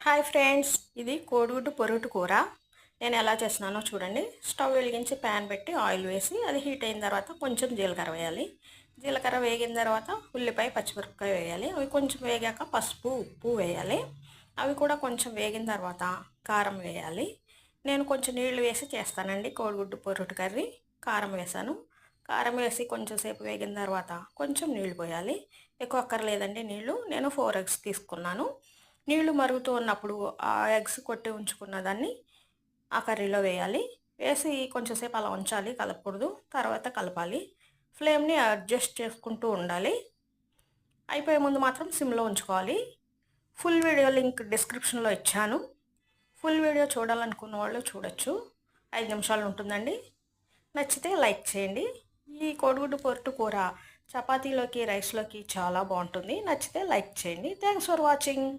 Hi friends, ఇది కోడిగుడ్డు పొరుటు కూర. నేను ఎలా చేస్తున్నానో చూడండి. స్టవ్ వెలిగించి ప్యాన్ పెట్టి ఆయిల్ వేసి అది హీట్ అయిన తర్వాత కొంచెం జీలకర్ర వేయాలి. జీలకర్ర వేగిన తర్వాత ఉల్లిపాయ పచ్చిమిరపకాయ వేయాలి. అవి కొంచెం వేగాక పసుపు ఉప్పు వేయాలి. అవి కూడా కొంచెం వేగిన తర్వాత కారం వేయాలి. నేను కొంచెం నీళ్లు వేసి చేస్తానండి కోడిగుడ్డు పొరుటు కర్రీ. కారం వేసాను. కారం వేసి కొంచెం సేపు వేగిన తర్వాత కొంచెం నీళ్లు పోయాలి. ఎక్కువ అక్కర్లేదండి నీళ్లు. నేను 4 ఎగ్స్ తీసుకున్నాను. నీళ్లు మరుగుతూ ఉన్నప్పుడు ఆ ఎగ్స్ కొట్టి ఉంచుకున్న దాన్ని ఆ కర్రీలో వేయాలి. వేసి కొంచెంసేపు అలా ఉంచాలి, కలపకూడదు. తర్వాత కలపాలి. ఫ్లేమ్ని అడ్జస్ట్ చేసుకుంటూ ఉండాలి. అయిపోయే ముందు మాత్రం సిమ్లో ఉంచుకోవాలి. ఫుల్ వీడియో లింక్ డిస్క్రిప్షన్లో ఇచ్చాను. ఫుల్ వీడియో చూడాలనుకున్న వాళ్ళు చూడొచ్చు. 5 నిమిషాలు ఉంటుందండి. నచ్చితే లైక్ చేయండి. ఈ కోడిగుడ్డు పొట్టు కూర చపాతీలోకి రైస్లోకి చాలా బాగుంటుంది. నచ్చితే లైక్ చేయండి. Thanks for watching.